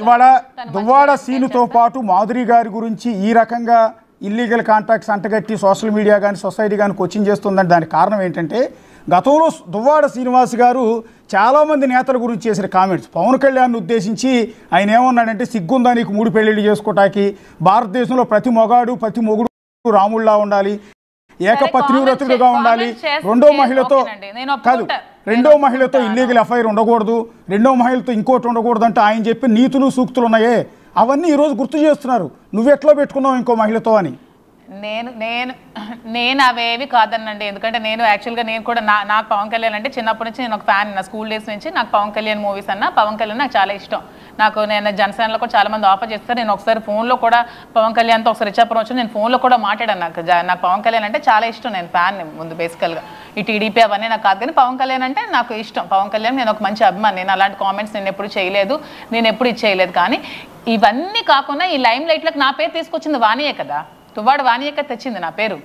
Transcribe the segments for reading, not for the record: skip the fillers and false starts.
ఇవాళ దువ్వాడ సీనుతో పాటు మాధురి గారి గురించి ఈ రకంగా ఇల్లీగల్ కాంటాక్ట్స్ అంటగట్టి సోషల్ మీడియా కానీ సొసైటీ కానీ కోచింగ్ చేస్తుందంటే దానికి కారణం ఏంటంటే గతంలో దువ్వాడ శ్రీనివాస్ గారు చాలామంది నేతల గురించి చేసిన కామెంట్స్ పవన్ కళ్యాణ్ని ఉద్దేశించి ఆయన ఏమన్నాడంటే సిగ్గుందా నీకు 3 పెళ్ళిళ్ళు చేసుకోవటానికి భారతదేశంలో ప్రతి మొగుడు రాముళ్లా ఉండాలి ఏకపత్నివ్రతుడుగా ఉండాలి రెండో మహిళతో ఇల్లీగల్ ఎఫ్ఐఆర్ ఉండకూడదు రెండో మహిళతో ఇంకోటి ఉండకూడదు అంటే ఆయన చెప్పి నీతులు సూక్తులు ఉన్నాయే అవన్నీ ఈరోజు గుర్తు చేస్తున్నారు నువ్వెట్లో పెట్టుకున్నావు ఇంకో మహిళతో అని నేను అవేవి కాదనండి ఎందుకంటే నేను యాక్చువల్గా నేను కూడా నాకు పవన్ కళ్యాణ్ అంటే చిన్నప్పటి నుంచి నేను ఒక ఫ్యాన్ నా స్కూల్ డేస్ నుంచి నాకు పవన్ కళ్యాణ్ మూవీస్ అన్న పవన్ కళ్యాణ్ నాకు చాలా ఇష్టం నేను జనసేనలో కూడా చాలా మంది ఆఫర్ చేస్తారు నేను ఒకసారి ఫోన్లో కూడా పవన్ కళ్యాణ్తో ఒకసారి ఇచ్చాపురం వచ్చి నేను ఫోన్లో కూడా మాట్లాడాను నాకు పవన్ కళ్యాణ్ అంటే చాలా ఇష్టం నేను ఫ్యాన్ ముందు బేసికల్గా ఈ టీడీపీ అవన్నీ నాకు కాదు కానీ పవన్ కళ్యాణ్ అంటే నాకు ఇష్టం పవన్ కళ్యాణ్ నేను ఒక మంచి అభిమాని నేను అలాంటి కామెంట్స్ నేను ఎప్పుడు చేయలేదు నేను ఎప్పుడు ఇచ్చేయలేదు కానీ ఇవన్నీ కాకుండా ఈ లైమ్ లైట్లకు నా పేరు తీసుకొచ్చింది వాణియే కదా దువ్వాడ వాణియే తెచ్చింది నా పేరు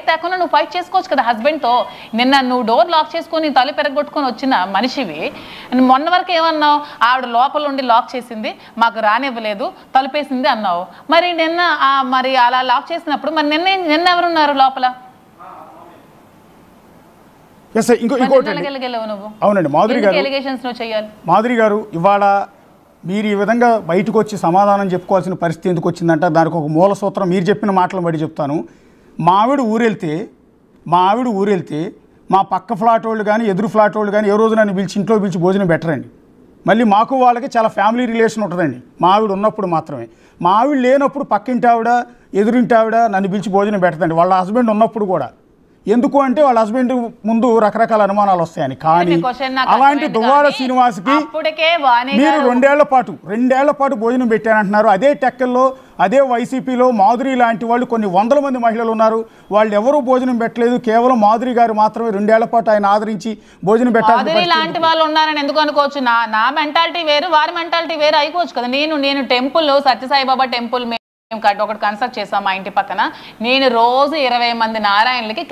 తేకుండా నువ్వు ఫైట్ చేసుకోవచ్చు కదా హస్బెండ్తో నిన్న నువ్వు డోర్ లాక్ చేసుకొని తల పెరగొట్టుకొని వచ్చిన మనిషివి మొన్న వరకు ఏమన్నావు ఆవిడ లోపల ఉండి లాక్ చేసింది మాకు రానివ్వలేదు తలుపేసింది అన్నావు మరి నిన్న మరి అలా లాక్ చేసినప్పుడు మరి నిన్న ఎవరున్నారు లోపల అవునండి మాధురి గారు ఇవాళ మీరు ఈ విధంగా బయటకు వచ్చి సమాధానం చెప్పుకోవాల్సిన పరిస్థితి ఎందుకు వచ్చిందంటే దానికి ఒక మూల సూత్రం మీరు చెప్పిన మాటలను బట్టి చెప్తాను మా ఆవిడ ఊరెళ్తే మా పక్క ఫ్లాట్ వాళ్ళు కానీ ఎదురు ఫ్లాట్ వాళ్ళు కానీ ఏ రోజు నన్ను పిలిచి ఇంట్లో పిలిచి భోజనం పెట్టరండి మళ్ళీ మాకు వాళ్ళకి చాలా ఫ్యామిలీ రిలేషన్ ఉంటుందండి మా ఆవిడ ఉన్నప్పుడు మాత్రమే మా ఆవిడ లేనప్పుడు పక్కింటి ఆవిడ ఎదురింటి ఆవిడ నన్ను పిలిచి భోజనం పెట్టదండి వాళ్ళ హస్బెండ్ ఉన్నప్పుడు కూడా ఎందుకు అంటే వాళ్ళ హస్బెండ్ ముందు రకరకాల అనుమానాలు వస్తాయని కానీ అలాంటి దువ్వాడ శ్రీనివాస్కి మీరు రెండేళ్ల పాటు భోజనం పెట్టానంటున్నారు అదే టెక్కల్లో అదే వైసీపీలో మాధురి లాంటి వాళ్ళు కొన్ని వందల మంది మహిళలు ఉన్నారు వాళ్ళు ఎవరూ భోజనం పెట్టలేదు కేవలం మాధురి గారు మాత్రమే 2 ఏళ్ల పాటు ఆయన ఆదరించి భోజనం పెట్టాలి లాంటి వాళ్ళు ఉన్నారని ఎందుకు అనుకోవచ్చు నా మెంటాలిటీ వేరు వారి మెంటాలిటీ వేరు అయిపోవచ్చు కదా నేను టెంపుల్ సత్యసాయిబాబా టెంపుల్ ఒకటి కన్స్ట్రక్ట్ చేసాం మా ఇంటి పక్కన నేను రోజు 20 మంది నారాయణలకి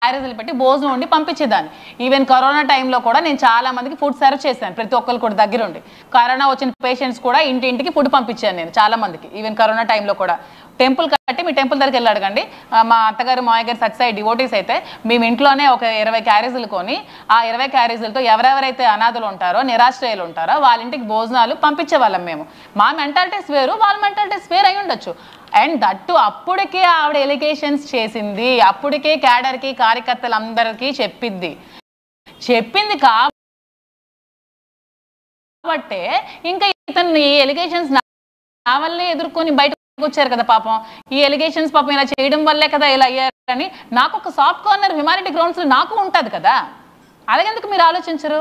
క్యారేజీలు పెట్టి భోజనం ఉండి పంపించేదాన్ని ఈవెన్ కరోనా టైంలో కూడా నేను చాలా మందికి ఫుడ్ సర్వ్ చేశాను ప్రతి ఒక్కరు కూడా దగ్గరుండి కరోనా వచ్చిన పేషెంట్స్ కూడా ఇంటింటికి ఫుడ్ పంపించాను నేను చాలా మందికి ఈవెన్ కరోనా టైంలో కూడా టెంపుల్ కట్టి మీ టెంపుల్ దగ్గరికి వెళ్ళి అడగండి మా అత్తగారు మాయ గారు సత్యసాయి డివోటీస్ అయితే మేము ఇంట్లోనే ఒక 20 క్యారేజీలు కొని ఆ 20 క్యారేజీలతో ఎవరెవరైతే అనాథులు ఉంటారో నిరాశ్రయాలు ఉంటారో వాళ్ళ ఇంటికి భోజనాలు పంపించేవాళ్ళం మేము మా మెంటాలిటీస్ వేరు వాళ్ళ మెంటాలిటీస్ వేరు అయి ఉండొచ్చు అండ్ దట్టు అప్పటికే ఆవిడ ఎలిగేషన్స్ చేసింది అప్పటికే క్యాడర్కి కార్యకర్తలందరికీ చెప్పింది కాబట్టే ఇంకా ఇతను ఈ ఎలిగేషన్స్ నా వల్లే ఎదుర్కొని బయటకు వచ్చారు కదా పాపం ఈ ఎలిగేషన్స్ పాపం ఇలా చేయడం వల్లే కదా ఇలా అయ్యారని నాకు ఒక సాఫ్ట్ కార్నర్ హ్యుమానిటీ గ్రౌండ్స్ నాకు ఉంటుంది కదా అలాగెందుకు మీరు ఆలోచించరు